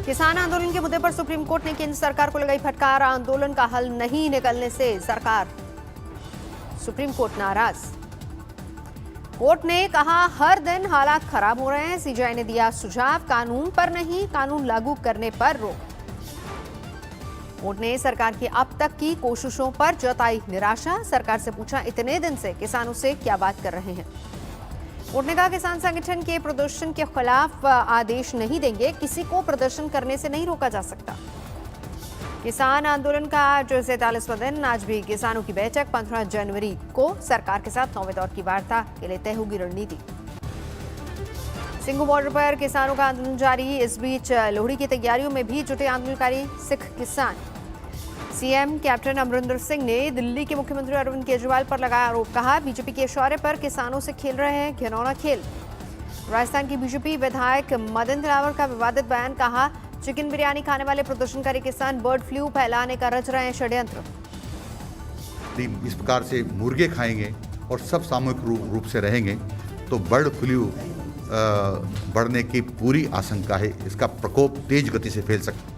किसान आंदोलन के मुद्दे पर सुप्रीम कोर्ट ने केंद्र सरकार को लगाई फटकार। आंदोलन का हल नहीं निकलने से सरकार सुप्रीम कोर्ट नाराज। कोर्ट ने कहा हर दिन हालात खराब हो रहे हैं। सीजेआई ने दिया सुझाव, कानून पर नहीं, कानून लागू करने पर रोक। कोर्ट ने सरकार की अब तक की कोशिशों पर जताई निराशा। सरकार से पूछा, इतने दिन से किसानों से क्या बात कर रहे हैं। कोर्ट ने कहा किसान संगठन के प्रदर्शन के खिलाफ आदेश नहीं देंगे, किसी को प्रदर्शन करने से नहीं रोका जा सकता। किसान आंदोलन का आज 47वां दिन। आज भी किसानों की बैठक। 15 जनवरी को सरकार के साथ 9वें दौर की वार्ता के लिए तय होगी रणनीति। सिंघू बॉर्डर पर किसानों का आंदोलन जारी। इस बीच लोहड़ी की तैयारियों में भी जुटे आंदोलनकारी सिख किसान। सीएम कैप्टन अमरिंदर सिंह ने दिल्ली के मुख्यमंत्री अरविंद केजरीवाल पर लगाया आरोप। कहा बीजेपी के इशारे पर किसानों से खेल रहे हैं घिनौना खेल। राजस्थान की बीजेपी विधायक मदन दिलावर का विवादित बयान। कहा चिकन बिरयानी खाने वाले प्रदर्शनकारी किसान बर्ड फ्लू फैलाने का रच रहे हैं षड्यंत्र। इस प्रकार से मुर्गे खाएंगे और सब सामूहिक रूप से रहेंगे तो बर्ड फ्लू बढ़ने की पूरी आशंका है। इसका प्रकोप तेज गति से फैल सकता है।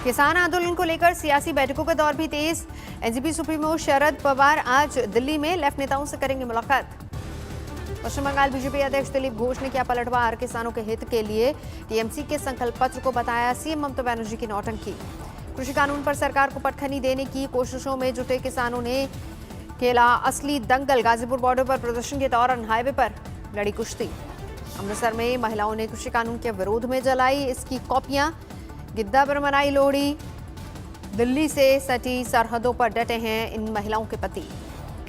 किसान आंदोलन को लेकर सियासी बैठकों का दौर भी तेज। एनसीपी सुप्रीमो शरद पवार आज दिल्ली में लेफ्ट नेताओं से करेंगे मुलाकात। पश्चिम बंगाल बीजेपी अध्यक्ष दिलीप घोष ने किया पलटवार। किसानों के हित के लिए टीएमसी के संकल्प पत्र को बताया सीएम ममता बनर्जी की नौटंकी। कृषि कानून पर सरकार को पटखनी देने की कोशिशों में जुटे किसानों ने खेला असली दंगल। गाजीपुर बॉर्डर पर प्रदर्शन के दौरान हाईवे पर लड़ी कुश्ती। अमृतसर में महिलाओं ने कृषि कानून के विरोध में जलाई इसकी कॉपियां। गिद्दा पर मनाई लोहड़ी। दिल्ली से सटी सरहदों पर डटे हैं इन महिलाओं के पति।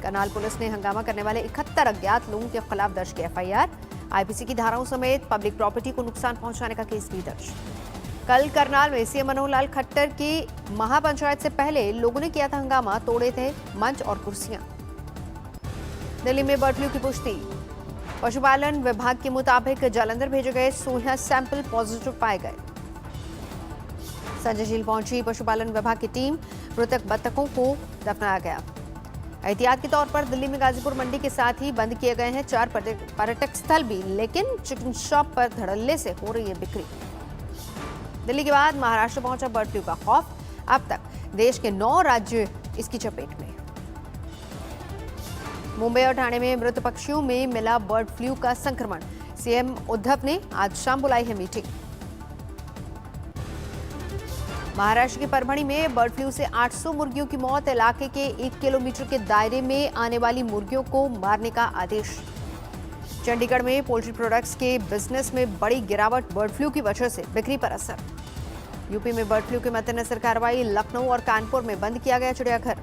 करनाल पुलिस ने हंगामा करने वाले 71 अज्ञात लोगों के खिलाफ दर्ज किया एफआईआर। आईपीसी की धाराओं समेत पब्लिक प्रॉपर्टी को नुकसान पहुंचाने का केस भी दर्ज। कल करनाल में सीएम मनोहर लाल खट्टर की महापंचायत से पहले लोगों ने किया था हंगामा, तोड़े थे मंच और कुर्सियां। दिल्ली में बर्ड फ्लू की पुष्टि। पशुपालन विभाग के मुताबिक जालंधर भेजे गए 16 सैंपल पॉजिटिव पाए गए। संजय झील पहुंची पशुपालन विभाग की टीम। मृतक बत्तखों को दफनाया गया। एहतियात के तौर पर दिल्ली में गाजीपुर मंडी के साथ ही बंद किए गए हैं 4 पर्यटक स्थल भी, लेकिन चिकन शॉप पर धड़ल्ले से हो रही है बिक्री। दिल्ली के बाद महाराष्ट्र पहुंचा बर्ड फ्लू का खौफ। अब तक देश के 9 राज्य इसकी चपेट में। मुंबई और ठाणे में मृत पक्षियों में मिला बर्ड फ्लू का संक्रमण। सीएम उद्धव ने आज शाम बुलाई है मीटिंग। महाराष्ट्र के परभणी में बर्ड फ्लू से 800 मुर्गियों की मौत। इलाके के 1 किलोमीटर के दायरे में आने वाली मुर्गियों को मारने का आदेश। चंडीगढ़ में पोल्ट्री प्रोडक्ट्स के बिजनेस में बड़ी गिरावट। बर्ड फ्लू की वजह से बिक्री पर असर। यूपी में बर्ड फ्लू के मद्देनजर कार्रवाई। लखनऊ और कानपुर में बंद किया गया चिड़ियाघर।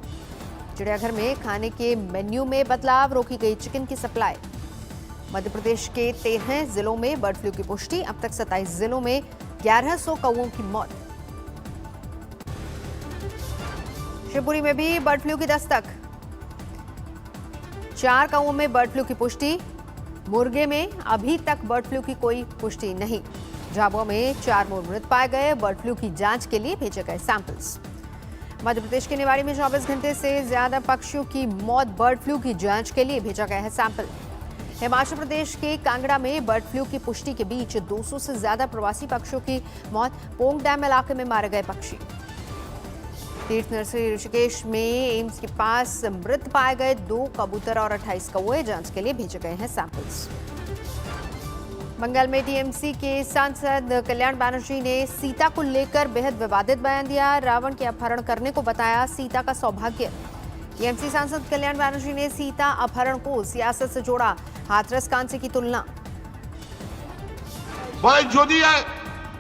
चिड़ियाघर में खाने के मेन्यू में बदलाव। रोकी गई चिकन की सप्लाई। मध्य प्रदेश के 13 जिलों में बर्ड फ्लू की पुष्टि। अब तक 27 जिलों में 1100 कौवों की मौत। शिवपुरी में भी बर्ड फ्लू की दस्तक। 4 कौवों में बर्ड फ्लू की पुष्टि। मुर्गे में अभी तक बर्ड फ्लू की कोई पुष्टि नहीं। झाबुआ में 4 मोर मृत पाए गए। बर्ड फ्लू की जांच के लिए भेजे गए सैंपल्स। मध्य प्रदेश के निवाड़ी में 24 घंटे से ज्यादा पक्षियों की मौत। बर्ड फ्लू की जांच के लिए भेजा गया है सैंपल। हिमाचल प्रदेश के कांगड़ा में बर्ड फ्लू की पुष्टि के बीच 200 से ज्यादा प्रवासी पक्षियों की मौत। पोंग डैम इलाके में मारे गए पक्षी। तीर्थ नर्सरी ऋषिकेश में एम्स के पास मृत पाए गए 2 कबूतर और 28 कौवे। जांच के लिए भेजे गए हैं सैंपल्स। बंगाल में टीएमसी के सांसद कल्याण बनर्जी ने सीता को लेकर बेहद विवादित बयान दिया। रावण के अपहरण करने को बताया सीता का सौभाग्य। टीएमसी सांसद कल्याण बनर्जी ने सीता अपहरण को सियासत से जोड़ा। हाथरस कांसे की तुलना।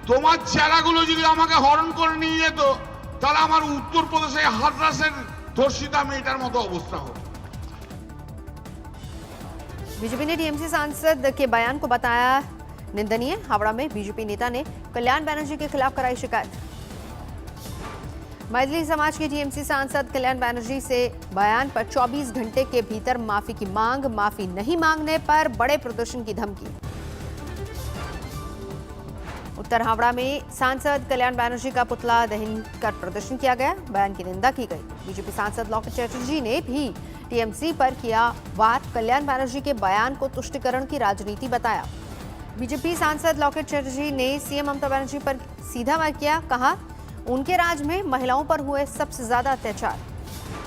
তোমার চেহারাগুলো যদি আমাকে হরণ করে নিয়ে যেত তাহলে আমার উত্তরপ্রদেশে হাথরাসের ধর্ষিতা মেয়েটার মতো অবস্থা হতো। बीजेपी ने टीएमसी सांसद के बयान को बताया निंदनीय। हावड़ा में बीजेपी नेता ने कल्याण बनर्जी के खिलाफ कराई शिकायत। मैथिली समाज के टीएमसी सांसद कल्याण बनर्जी से बयान पर 24 घंटे के भीतर माफी की मांग। माफी नहीं मांगने पर बड़े प्रदर्शन की धमकी। उत्तर हावड़ा में सांसद कल्याण बनर्जी का पुतला दहन कर प्रदर्शन किया गया। बयान की निंदा की गई। बीजेपी सांसद लॉकेट चैटर्जी ने भी टीएमसी पर किया वार। कल्याण बनर्जी के बयान को तुष्टिकरण की राजनीति बताया। बीजेपी सांसद लॉकेट चटर्जी ने सीएम ममता बनर्जी पर सीधा वार किया, कहा उनके राज में महिलाओं पर हुए सबसे ज्यादा अत्याचार।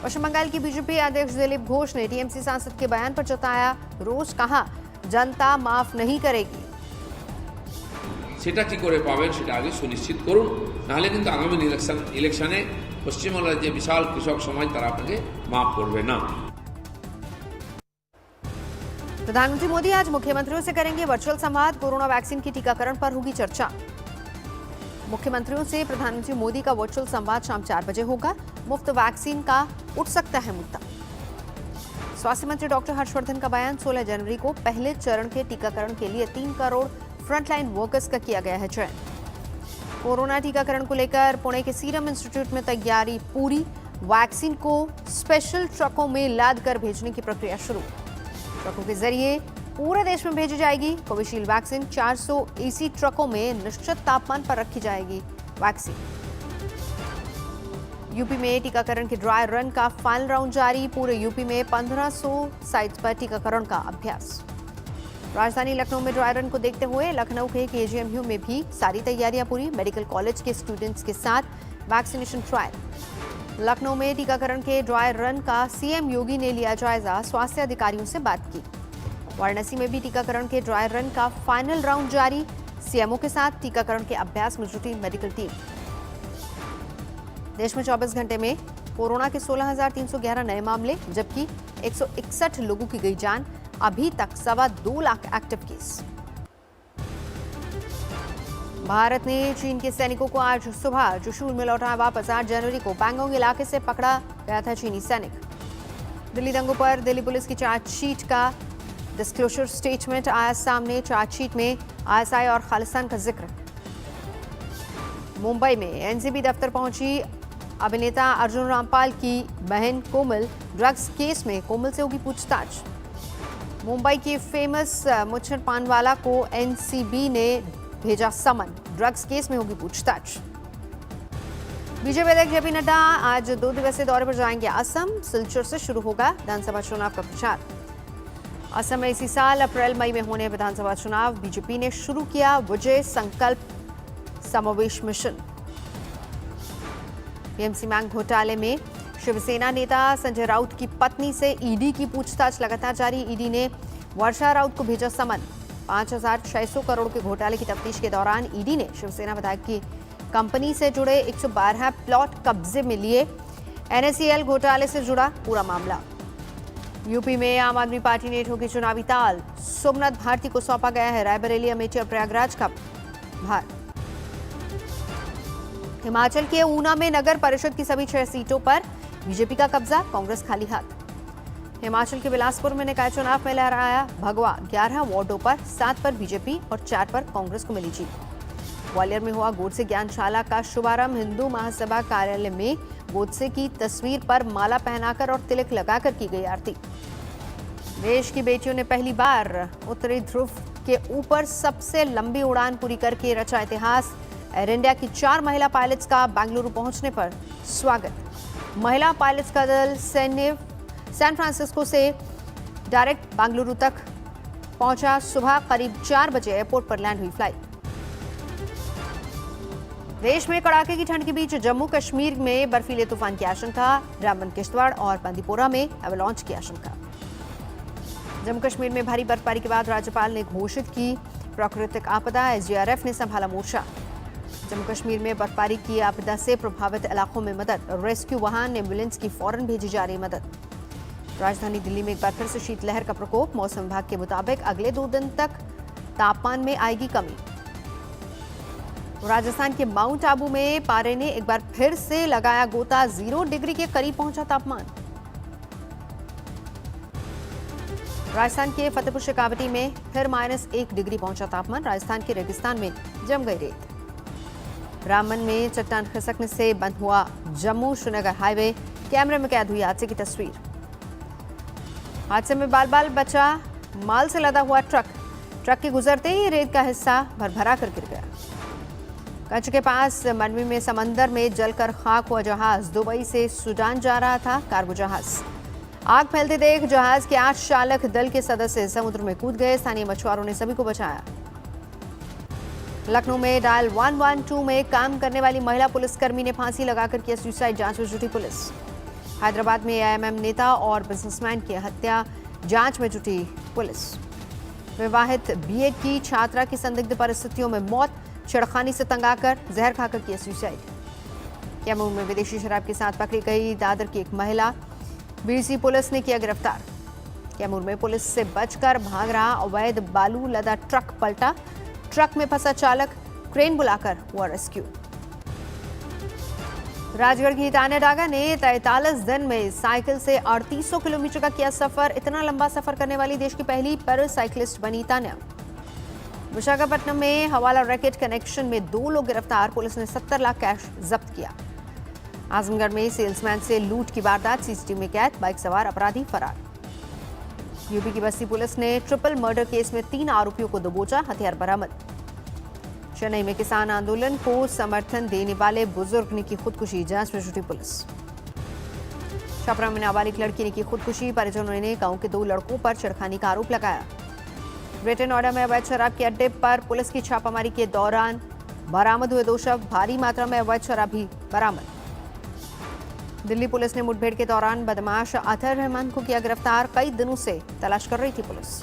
पश्चिम बंगाल की बीजेपी अध्यक्ष दिलीप घोष ने टीएमसी सांसद के बयान पर जताया रोष, कहा जनता माफ नहीं करेगी। সেটা কি করে পাবেন সেটা আগে সুনিশ্চিত করুন, নাহলে কিন্তু আগামী ইলেকশনে পশ্চিমবাংলার যে বিশাল কৃষক সমাজ তারা আপনাকে মাফ করবে না। प्रधानमंत्री मोदी आज मुख्यमंत्रियों से करेंगे वर्चुअल संवाद, कोरोना वैक्सीन की टीकाकरण पर होगी चर्चा। मुख्यमंत्रियों से प्रधानमंत्री मोदी का वर्चुअल संवाद शाम 4 बजे होगा। मुफ्त वैक्सीन का उठ सकता है मुद्दा। स्वास्थ्य मंत्री डॉक्टर हर्षवर्धन का बयान, 16 जनवरी को पहले चरण के टीकाकरण के लिए 3 करोड़ फ्रंटलाइन वर्कर्स का किया गया है चयन। कोरोना टीकाकरण को लेकर पुणे के सीरम इंस्टीट्यूट में तैयारी पूरी, वैक्सीन को स्पेशल ट्रकों में लाद कर भेजने की प्रक्रिया शुरू। ट्रकों के जरिए पूरे देश में भेजी जाएगी कोविशील्ड वैक्सीन। 400 एसी ट्रकों में निश्चित तापमान पर रखी जाएगी वैक्सीन। यूपी में टीकाकरण के ड्राई रन का फाइनल राउंड जारी, पूरे यूपी में 1500 साइट्स पर टीकाकरण का अभ्यास। राजधानी लखनऊ में ड्राई रन को देखते हुए लखनऊ के केजीएमयू में भी सारी तैयारियां पूरी, मेडिकल कॉलेज के स्टूडेंट्स के साथ वैक्सीनेशन ट्रायल। लखनऊ में टीकाकरण के ड्राई रन का सीएम योगी ने लिया जायजा, स्वास्थ्य अधिकारियों से बात की। वाराणसी में भी टीकाकरण के ड्राई रन का फाइनल राउंड जारी, सीएमओ के साथ टीकाकरण के अभ्यास में जुटी मेडिकल टीम। देश में 24 घंटे में कोरोना के 16,311 नए मामले, जबकि 161 लोगों की गई जान। अभी तक 2.25 लाख एक्टिव केस। भारत ने चीन के सैनिकों को आज सुबह चुशूल में लौटाया वापस। 8 जनवरी को पैंगोंग इलाके से पकड़ा गया था चीनी सैनिक। दिल्ली दंगों पर दिल्ली पुलिस की चार्जशीट का डिस्क्लोजर स्टेटमेंट आया सामने। चार्जशीट में आईएसआई और खालिस्तान का जिक्र। मुंबई में एनसीबी दफ्तर पहुंची अभिनेता अर्जुन रामपाल की बहन कोमल, ड्रग्स केस में कोमल से होगी पूछताछ। मुंबई की फेमस मुच्छर पानवाला को एनसीबी ने भेजा समन, ड्रग्स केस में होगी पूछताछ। बीजेपी अध्यक्ष जेपी नड्डा आज 2 दिवसीय दौरे पर जाएंगे असम। सिलचर से शुरू होगा विधानसभा चुनाव का प्रचार। असम में इसी साल अप्रैल मई में होने विधानसभा चुनाव। बीजेपी ने शुरू किया विजय संकल्प समावेश मिशन। पीएमसी बैंक घोटाले में शिवसेना नेता संजय राउत की पत्नी से ईडी की पूछताछ लगातार जारी। ईडी ने वर्षा राउत को भेजा समन। 5,600 करोड़ के घोटाले की तफ्तीश के दौरान ईडी ने शिवसेना विधायक की कंपनी से जुड़े 112 प्लॉट कब्जे में लिए। एनएसईएल घोटाले से जुड़ा पूरा मामला। यूपी में आम आदमी पार्टी ने ठोकी चुनावी ताल। सोमनाथ भारती को सौंपा गया है रायबरेली, अमेठी और प्रयागराज का भार। हिमाचल के ऊना में नगर परिषद की सभी 6 सीटों पर बीजेपी का कब्जा, कांग्रेस खाली हाथ। हिमाचल के बिलासपुर में निकाय चुनाव में लहराया भगवा। 11 वार्डों पर 7 पर बीजेपी और 4 पर कांग्रेस को मिली जीत। ग्वालियर में हुआ गोडसे ज्ञानशाला का शुभारंभ। हिंदू महासभा कार्यालय में गोडसे की तस्वीर पर माला पहनाकर और तिलक लगाकर की गई आरती। देश की बेटियों ने पहली बार उत्तरी ध्रुव के ऊपर सबसे लंबी उड़ान पूरी करके रचा इतिहास। एयर इंडिया की 4 महिला पायलट्स का बेंगलुरु पहुंचने पर स्वागत। महिला पायलट्स का दल सैन फ्रांसिस्को से डायरेक्ट बेंगलुरु तक पहुंचा। सुबह करीब 4 बजे एयरपोर्ट पर लैंड हुई फ्लाइट। देश में कड़ाके की ठंड के बीच जम्मू कश्मीर में बर्फीले तूफान की आशंका। रामबन, किश्तवाड़ और बांदीपोरा में एवलांच की आशंका। जम्मू कश्मीर में भारी बर्फबारी के बाद राज्यपाल ने घोषित की प्राकृतिक आपदा। एसडीआरएफ ने संभाला मोर्चा। जम्मू कश्मीर में बर्फबारी की आपदा से प्रभावित इलाकों में मदद। रेस्क्यू वाहन, एम्बुलेंस की फौरन भेजी जा रही मदद। राजधानी दिल्ली में एक बार फिर से शीतलहर का प्रकोप। मौसम विभाग के मुताबिक अगले 2 दिन तक तापमान में आएगी कमी। राजस्थान के माउंट आबू में पारे ने एक बार फिर से लगाया गोता। 0 डिग्री के करीब पहुंचा तापमान। राजस्थान के फतेहपुर शेखावटी में फिर -1 डिग्री पहुंचा तापमान। राजस्थान के रेगिस्तान में जम गई रेत। रामबन में चट्टान खिसकने से बंद हुआ जम्मू श्रीनगर हाईवे। कैमरे में कैद हुई हादसे की तस्वीर। हादसे में बाल बचा माल से लदा हुआ ट्रक। ट्रक के गुजरते ही रेत का हिस्सा भरभरा कर गिर गया। कच्छ के पास मनवी में समंदर में जलकर खाक हुआ जहाज। दुबई से सूडान जा रहा था कार्गो जहाज। आग फैलते देख जहाज के 8 चालक दल के सदस्य समुद्र में कूद गए। स्थानीय मछुआरों ने सभी को बचाया। लखनऊ में डायल 112 में काम करने वाली महिला पुलिसकर्मी ने फांसी लगाकर किया सुसाइड, जांच में जुटी पुलिस। हैदराबाद में एआईएमएम नेता और बिजनेसमैन की हत्या, जांच में जुटी पुलिस। विवाहित बीएड की छात्रा की संदिग्ध परिस्थितियों में मौत, छेड़खानी से तंग आकर जहर खाकर किया सुसाइड। कैमूर में विदेशी शराब के साथ पकड़ी गई दादर की एक महिला, बीडीसी पुलिस ने किया गिरफ्तार। कैमूर में पुलिस से बचकर भाग रहा अवैध बालू लदा ट्रक पलटा, ट्रक में फंसा चालक, क्रेन बुलाकर हुआ रेस्क्यू। राजगढ़ की तान्या डागा ने 43 दिन में साइकिल से 3800 किलोमीटर का किया सफर। इतना लंबा सफर करने वाली देश की पहली पैरा साइकिलिस्ट बनी तान्या। विशाखापट्टनम में हवाला रैकेट कनेक्शन में 2 लोग गिरफ्तार, पुलिस ने 70 लाख कैश जब्त किया। आजमगढ़ में सेल्समैन से लूट की वारदात, सीसीटीवी में कैद, बाइक सवार अपराधी फरार। यूपी की बस्ती पुलिस ने ट्रिपल मर्डर केस में 3 आरोपियों को दबोचा, हथियार बरामद। चेन्नई में किसान आंदोलन को समर्थन देने वाले बुजुर्ग ने की खुदकुशी, जांच में जुटी पुलिस। छपरा में नाबालिग लड़की ने की खुदकुशी, परिजनों ने गांव के 2 लड़कों पर छेड़खानी का आरोप लगाया। ग्रेटर नोएडा में अवैध शराब के अड्डे पर पुलिस की छापामारी के दौरान बरामद हुए 2 शव, भारी मात्रा में अवैध शराब भी बरामद। दिल्ली पुलिस ने मुठभेड़ के दौरान बदमाश अतहर रहमान को किया गिरफ्तार, कई दिनों से तलाश कर रही थी पुलिस।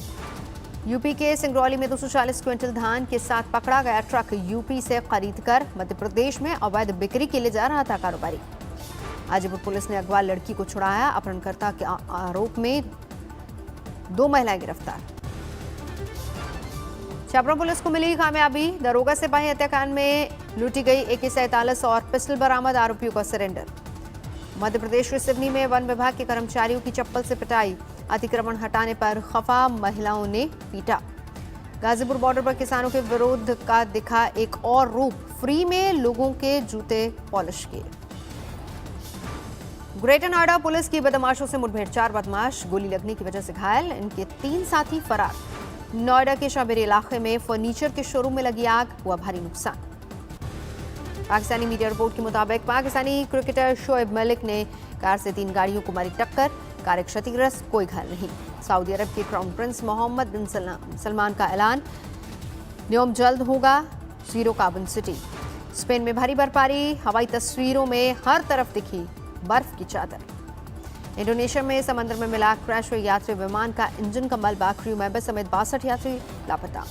यूपी के सिंगरौली में 240 क्विंटल धान के साथ पकड़ा गया ट्रक यूपी से खरीदकर मध्य प्रदेश में अवैध बिक्री के लिए जा रहा था कारोबारी। हाजीपुर पुलिस ने अगवा लड़की को छुड़ाया, अपहरणकर्ता के आरोप में 2 महिलाएं गिरफ्तार। छपरा पुलिस को मिली कामयाबी, दरोगा सिपाही हत्याकांड में लूटी गई AK-47 और पिस्टल बरामद, आरोपियों का सरेंडर। मध्य प्रदेश के सिवनी में वन विभाग के कर्मचारियों की चप्पल से पिटाई, अतिक्रमण हटाने पर खफा महिलाओं ने पीटा। गाजीपुर बॉर्डर पर किसानों के विरोध का दिखा एक और रूप, फ्री में लोगों के जूते पॉलिश किए। ग्रेटर नोएडा पुलिस की बदमाशों से मुठभेड़, 4 बदमाश गोली लगने की वजह से घायल, इनके 3 साथी फरार। नोएडा के शाहबेरी इलाके में फर्नीचर के शोरूम में लगी आग, हुआ भारी नुकसान। पाकिस्तानी मीडिया रिपोर्ट के मुताबिक पाकिस्तानी क्रिकेटर शोएब मलिक ने कार से 3 गाड़ियों को मारी टक्कर, कार क्षतिग्रस्त, कोई घायल नहीं। सऊदी अरब के क्राउन प्रिंस मोहम्मद बिन सलमान का ऐलान, न्योम जल्द होगा जीरो कार्बन सिटी। स्पेन में भारी बर्फबारी, हवाई तस्वीरों में हर तरफ दिखी बर्फ की चादर। इंडोनेशिया में समंदर में मिला क्रैश हुए यात्री विमान का इंजन का मलबा, क्रू मेंबर समेत 62 यात्री लापता।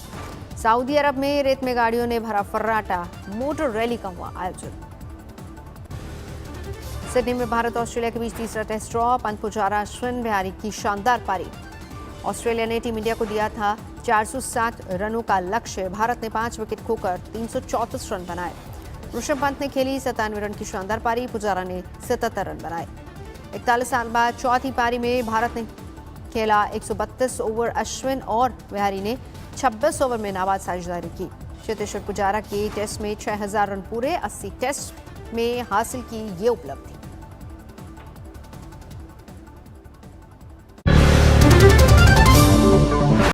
सऊदी अरब में रेत में गाड़ियों ने भरा फर्राटा, मोटर रैली का हुआ आयोजन। सिडनी में भारत ऑस्ट्रेलिया के बीच तीसरा टेस्ट ड्रॉ, पंत पुजारा अश्विन बिहारी की शानदार पारी। ऑस्ट्रेलिया ने टीम इंडिया को दिया था 407 रनों का लक्ष्य, भारत ने 5 विकेट खोकर 334 रन बनाए। ऋषभ पंत ने खेली 97 रन की शानदार पारी, पुजारा ने 77 रन बनाए। 41 साल बाद चौथी पारी में भारत ने खेला 132 ओवर, अश्विन और बिहारी ने 26 ओवर में नाबाद साझेदारी की। चेतेश्वर पुजारा के टेस्ट में 6000 रन पूरे, 80 टेस्ट में हासिल की ये उपलब्धि।